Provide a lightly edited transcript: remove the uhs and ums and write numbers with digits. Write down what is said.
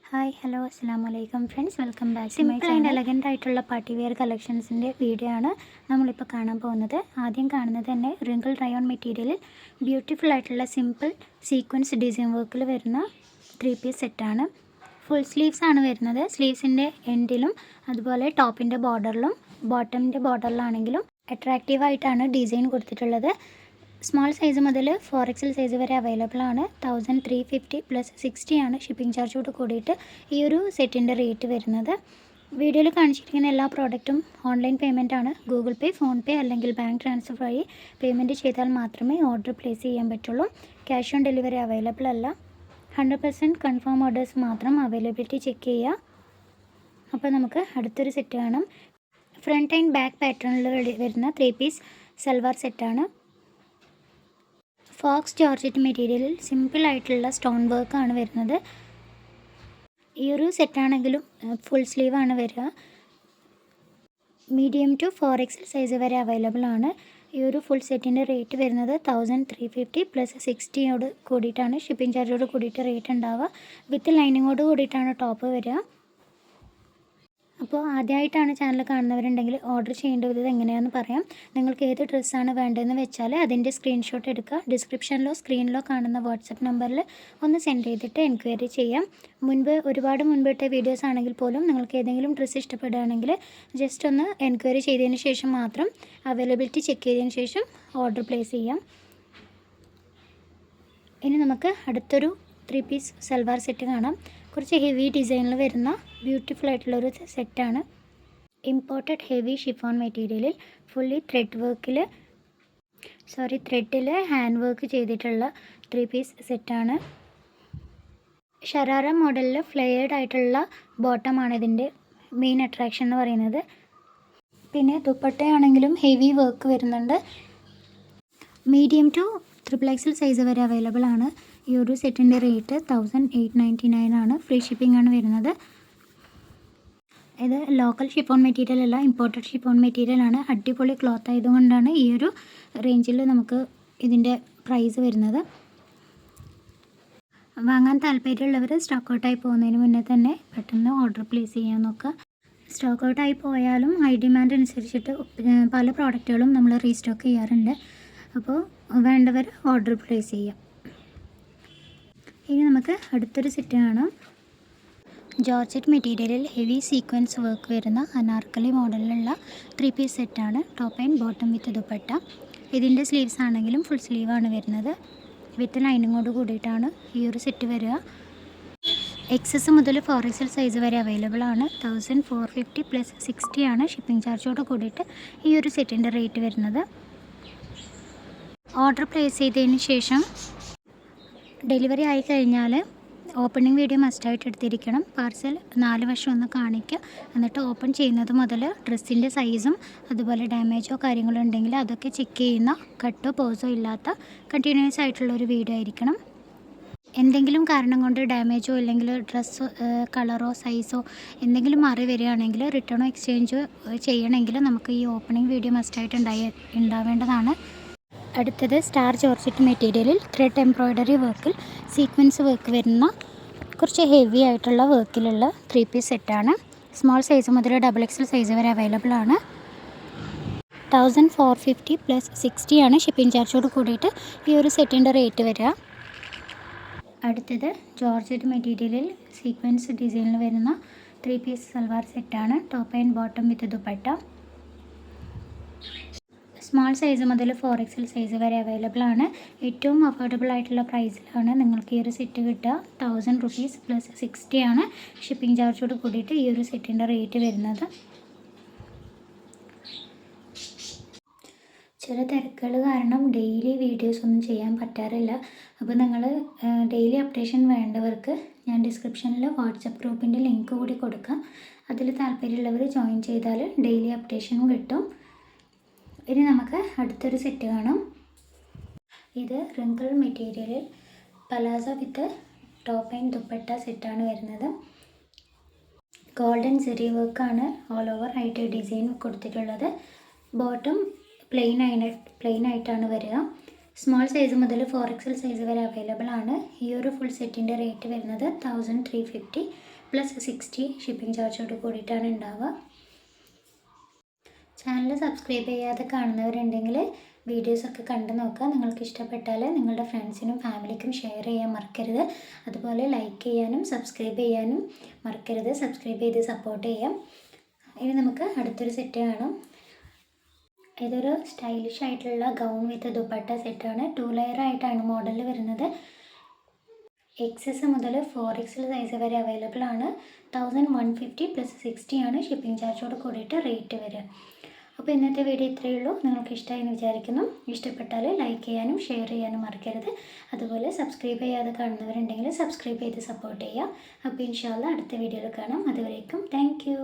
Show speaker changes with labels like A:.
A: Hi hello അസ്സലാമലൈക്കും friends, welcome back. Simple and elegant ആയിട്ടുള്ള party wear കളക്ഷൻസിൻ്റെ video ആണ് നമ്മളിപ്പോൾ കാണാൻ പോകുന്നത്. ആദ്യം കാണുന്നത് തന്നെ റിങ്കിൾ റയോൺ മെറ്റീരിയലിൽ ബ്യൂട്ടിഫുൾ ആയിട്ടുള്ള സിമ്പിൾ സീക്വൻസ് ഡിസൈൻ വർക്കിൽ വരുന്ന 3-പീസ് സെറ്റാണ്. ഫുൾ സ്ലീവ്സ് ആണ് വരുന്നത്. സ്ലീവ്സിൻ്റെ എൻഡിലും അതുപോലെ ടോപ്പിൻ്റെ ബോർഡറിലും ബോട്ടമിൻ്റെ ബോർഡറിലാണെങ്കിലും അട്രാക്റ്റീവായിട്ടാണ് ഡിസൈൻ കൊടുത്തിട്ടുള്ളത്. സ്മോൾ സൈസ് മുതൽ 4XL സൈസ് വരെ അവൈലബിൾ ആണ്. 1350 പ്ലസ് 60 ആണ് ഷിപ്പിംഗ് ചാർജോട് കൂടിയിട്ട് ഈ ഒരു സെറ്റിൻ്റെ റേറ്റ് വരുന്നത്. വീഡിയോയിൽ കാണിച്ചിരിക്കുന്ന എല്ലാ പ്രോഡക്റ്റും ഓൺലൈൻ പേയ്മെൻ്റ് ആണ്. ഗൂഗിൾ പേ, ഫോൺ പേ അല്ലെങ്കിൽ ബാങ്ക് ട്രാൻസ്ഫർ വഴി പേയ്മെൻറ്റ് ചെയ്താൽ മാത്രമേ ഓർഡർ പ്ലേസ് ചെയ്യാൻ പറ്റുള്ളൂ. ക്യാഷ് ഓൺ ഡെലിവറി അവൈലബിൾ അല്ല. 100% കൺഫേം ഓർഡേഴ്സ് മാത്രം അവൈലബിലിറ്റി ചെക്ക് ചെയ്യുക. അപ്പോൾ നമുക്ക് അടുത്തൊരു സെറ്റ് കാണാം. ഫ്രണ്ട് ആൻഡ് ബാക്ക് പാറ്റേണിൽ വരുന്ന 3-പീസ് സൽവാർ സെറ്റാണ്. ഫോക്സ് ജോർജറ്റ് മെറ്റീരിയലിൽ സിമ്പിളായിട്ടുള്ള സ്റ്റോൺ വർക്കാണ് വരുന്നത്. ഈ ഒരു സെറ്റാണെങ്കിലും ഫുൾ സ്ലീവാണ് വരിക. മീഡിയം ടു 4XL സൈസ് വരെ അവൈലബിൾ ആണ്. ഈ ഒരു ഫുൾ സെറ്റിൻ്റെ റേറ്റ് വരുന്നത് 1350 പ്ലസ് 60 കൂടിയിട്ടാണ് ഷിപ്പിംഗ് ചാർജോട് കൂടിയിട്ട് റേറ്റ് ഉണ്ടാവുക. വിത്ത് ലൈനിങ്ങോട് കൂടിയിട്ടാണ് ടോപ്പ് വരിക. അപ്പോൾ ആദ്യമായിട്ടാണ് ചാനൽ കാണുന്നവരുണ്ടെങ്കിൽ ഓർഡർ ചെയ്യേണ്ട വിധം എങ്ങനെയാണെന്ന് പറയാം. നിങ്ങൾക്ക് ഏത് ഡ്രസ്സാണ് വേണ്ടതെന്ന് വെച്ചാൽ അതിൻ്റെ സ്ക്രീൻഷോട്ട് എടുക്കുക. ഡിസ്ക്രിപ്ഷനിലോ സ്ക്രീനിലോ കാണുന്ന വാട്സപ്പ് നമ്പറിൽ ഒന്ന് സെൻഡ് ചെയ്തിട്ട് എൻക്വയറി ചെയ്യാം. ഒരുപാട് മുൻപിട്ട വീഡിയോസ് ആണെങ്കിൽ പോലും നിങ്ങൾക്ക് ഏതെങ്കിലും ഡ്രസ്സ് ഇഷ്ടപ്പെടുകയാണെങ്കിൽ ജസ്റ്റ് ഒന്ന് എൻക്വയറി ചെയ്തതിന് ശേഷം മാത്രം അവൈലബിലിറ്റി ചെക്ക് ചെയ്തതിന് ശേഷം ഓർഡർ പ്ലേസ് ചെയ്യാം. ഇനി നമുക്ക് അടുത്തൊരു 3-പീസ് സൽവാർ സെറ്റ് കാണാം. കുറച്ച് ഹെവി ഡിസൈനിൽ വരുന്ന ബ്യൂട്ടിഫുൾ ആയിട്ടുള്ളൊരു സെറ്റാണ്. ഇമ്പോർട്ടഡ് ഹെവി ഷിഫോൺ മെറ്റീരിയലിൽ ഫുള്ളി ത്രെഡിൽ ഹാൻഡ് വർക്ക് ചെയ്തിട്ടുള്ള 3-പീസ് സെറ്റാണ്. ഷറാറ മോഡലിൽ ഫ്ലെയർഡ് ആയിട്ടുള്ള ബോട്ടമാണ് ഇതിൻ്റെ മെയിൻ അട്രാക്ഷൻ എന്ന് പറയുന്നത്. പിന്നെ ദുപ്പട്ടയാണെങ്കിലും ഹെവി വർക്ക് വരുന്നുണ്ട്. മീഡിയം ടു XXL സൈസ് വരെ അവൈലബിൾ ആണ്. ഈ ഒരു സെറ്റിൻ്റെ റേറ്റ് 1899 ആണ്. ഫ്രീ ഷിപ്പിംഗ് ആണ് വരുന്നത്. ഇത് ലോക്കൽ ഷിഫോൺ മെറ്റീരിയൽ അല്ല, ഇമ്പോർട്ടഡ് ഷിഫോൺ മെറ്റീരിയൽ ആണ്. അടിപൊളി ക്ലോത്ത് ആയതുകൊണ്ടാണ് ഈ ഒരു റേഞ്ചിൽ നമുക്ക് ഇതിൻ്റെ പ്രൈസ് വരുന്നത്. വാങ്ങാൻ താല്പര്യമുള്ളവർ സ്റ്റോക്ക് ഔട്ടായി പോകുന്നതിന് മുന്നേ തന്നെ പെട്ടെന്ന് ഓർഡർ പ്ലേസ് ചെയ്യാൻ നോക്കുക. സ്റ്റോക്ക് ഔട്ടായി പോയാലും ഹൈ ഡിമാൻഡ് അനുസരിച്ചിട്ട് പല പ്രോഡക്റ്റുകളും നമ്മൾ റീസ്റ്റോക്ക് ചെയ്യാറുണ്ട്. അപ്പോൾ വേണ്ടവർ ഓർഡർ പ്ലേസ് ചെയ്യാം. ഇനി നമുക്ക് അടുത്തൊരു സെറ്റ് കാണാം. ജോർജറ്റ് മെറ്റീരിയലിൽ ഹെവി സീക്വൻസ് വർക്ക് വരുന്ന അനാർക്കലി മോഡലിലുള്ള 3-പീസ് സെറ്റാണ്. ടോപ്പ് ആൻഡ് ബോട്ടം വിത്ത് ദുപ്പട്ട. ഇതിൻ്റെ സ്ലീവ്സ് ആണെങ്കിലും ഫുൾ സ്ലീവാണ് വരുന്നത്. വിത്ത് ലൈനിങ്ങോട് കൂടിയിട്ടാണ് ഈ ഒരു സെറ്റ് വരിക. XS മുതൽ 4XL സൈസ് വരെ അവൈലബിൾ ആണ്. 1450 പ്ലസ് 60 ആണ് ഷിപ്പിംഗ് ചാർജോട് കൂടിയിട്ട് ഈ ഒരു സെറ്റിൻ്റെ റേറ്റ് വരുന്നത്. ഓർഡർ പ്ലേസ് ചെയ്തതിന് ശേഷം ഡെലിവറി ആയി കഴിഞ്ഞാൽ ഓപ്പണിംഗ് വീഡിയോ മസ്റ്റായിട്ട് എടുത്തിരിക്കണം. പാർസൽ 4 വശം ഒന്ന് കാണിക്കുക. എന്നിട്ട് ഓപ്പൺ ചെയ്യുന്നത് മുതൽ ഡ്രസ്സിൻ്റെ സൈസും അതുപോലെ ഡാമേജോ കാര്യങ്ങളോ ഉണ്ടെങ്കിൽ അതൊക്കെ ചെക്ക് ചെയ്യുന്ന കട്ടോ പോസോ ഇല്ലാത്ത കണ്ടിന്യൂസ് ആയിട്ടുള്ളൊരു വീഡിയോ ആയിരിക്കണം. എന്തെങ്കിലും കാരണം കൊണ്ട് ഡാമേജോ അല്ലെങ്കിൽ ഡ്രസ്സ് കളറോ സൈസോ എന്തെങ്കിലും മാറി വരികയാണെങ്കിൽ റിട്ടേണോ എക്സ്ചേഞ്ചോ ചെയ്യണമെങ്കിൽ നമുക്ക് ഈ ഓപ്പണിംഗ് വീഡിയോ മസ്റ്റായിട്ട് ഉണ്ടാവേണ്ടതാണ്. അടുത്തത് സ്റ്റാർ ജോർജറ്റ് മെറ്റീരിയലിൽ ത്രെഡ് എംബ്രോയ്ഡറി വർക്കിൽ സീക്വൻസ് വർക്ക് വരുന്ന കുറച്ച് ഹെവി ആയിട്ടുള്ള വർക്കിലുള്ള 3-പീസ് സെറ്റാണ്. സ്മോൾ സൈസ് മുതൽ XXL സൈസ് വരെ അവൈലബിൾ ആണ്. 1450 പ്ലസ് 60 ആണ് ഷിപ്പിംഗ് ചാർജോട് കൂടിയിട്ട് ഈ ഒരു സെറ്റിൻ്റെ റേറ്റ് വരിക. അടുത്തത് ജോർജറ്റ് മെറ്റീരിയലിൽ സീക്വൻസ് ഡിസൈനിൽ വരുന്ന 3-പീസ് സൽവാർ സെറ്റാണ്. Top and bottom with dupatta. Small size മുതൽ 4XL സൈസ് വരെ അവൈലബിൾ ആണ്. ഏറ്റവും അഫോർഡബിൾ ആയിട്ടുള്ള പ്രൈസിലാണ് നിങ്ങൾക്ക് ഈ ഒരു സെറ്റ് കിട്ടുക. 1000 റുപ്പീസ് പ്ലസ് 60 ആണ് ഷിപ്പിംഗ് ചാർജോട് കൂടിയിട്ട് ഈ ഒരു സെറ്റിൻ്റെ റേറ്റ് വരുന്നത്. ചില തിരക്കുകൾ കാരണം ഡെയിലി വീഡിയോസ് ഒന്നും ചെയ്യാൻ പറ്റാറില്ല. അപ്പോൾ നിങ്ങൾ ഡെയിലി അപ്ഡേഷൻ വേണ്ടവർക്ക് ഞാൻ ഡിസ്ക്രിപ്ഷനിൽ വാട്സപ്പ് ഗ്രൂപ്പിൻ്റെ ലിങ്ക് കൂടി കൊടുക്കാം. അതിൽ താല്പര്യമുള്ളവർ ജോയിൻ ചെയ്താൽ ഡെയിലി അപ്ഡേഷനും കിട്ടും. ഇനി നമുക്ക് അടുത്തൊരു സെറ്റ് കാണാം. ഇത് റിങ്കിൾ മെറ്റീരിയലിൽ palazzo with top and dupatta സെറ്റാണ് വരുന്നത്. ഗോൾഡൻ സെറി വർക്കാണ് ഓൾ ഓവർ ആയിട്ട് ഡിസൈൻ കൊടുത്തിട്ടുള്ളത്. ബോട്ടം പ്ലെയിൻ ആയിട്ടാണ് വരിക. സ്മോൾ സൈസ് മുതൽ 4XL സൈസ് വരെ അവൈലബിൾ ആണ്. ഈ ഒരു ഫുൾ സെറ്റിൻ്റെ റേറ്റ് വരുന്നത് 1350 +60 ഷിപ്പിംഗ് ചാർജോട് കൂടിയിട്ടാണ് ഉണ്ടാവുക. ചാനൽ സബ്സ്ക്രൈബ് ചെയ്യാതെ കാണുന്നവരുണ്ടെങ്കിൽ വീഡിയോസൊക്കെ കണ്ടു നോക്കുക. നിങ്ങൾക്ക് ഇഷ്ടപ്പെട്ടാൽ നിങ്ങളുടെ ഫ്രണ്ട്സിനും ഫാമിലിക്കും ഷെയർ ചെയ്യാൻ മറക്കരുത്. അതുപോലെ ലൈക്ക് ചെയ്യാനും സബ്സ്ക്രൈബ് ചെയ്യാനും മറക്കരുത്. സബ്സ്ക്രൈബ് ചെയ്ത് സപ്പോർട്ട് ചെയ്യാം. ഇനി നമുക്ക് അടുത്തൊരു സെറ്റ് കാണാം. ഇതൊരു സ്റ്റൈലിഷ് ആയിട്ടുള്ള ഗൗൺ വിത്ത് ദുപ്പട്ട സെറ്റാണ്. 2 ലെയർ ആയിട്ടാണ് മോഡൽ വരുന്നത്. XS മുതൽ 4XL സൈസ് വരെ അവൈലബിൾ ആണ്. 1150 +60 ആണ് ഷിപ്പിംഗ് ചാർജോട് കൂടിയിട്ട് റേറ്റ് വരിക. അപ്പോൾ ഇന്നത്തെ വീഡിയോ ഇത്രയേ ഉള്ളൂ. നിങ്ങൾക്ക് ഇഷ്ടമായി എന്ന് വിചാരിക്കുന്നു. ഇഷ്ടപ്പെട്ടാൽ ലൈക്ക് ചെയ്യാനും ഷെയർ ചെയ്യാനും മറക്കരുത്. അതുപോലെ സബ്സ്ക്രൈബ് ചെയ്യാതെ കാണുന്നവരുണ്ടെങ്കിൽ സബ്സ്ക്രൈബ് ചെയ്ത് സപ്പോർട്ട് ചെയ്യുക. അപ്പോൾ ഇൻഷാ അല്ലാഹ് അടുത്ത വീഡിയോയിൽ കാണാം. അതുവരേക്കും താങ്ക് യു.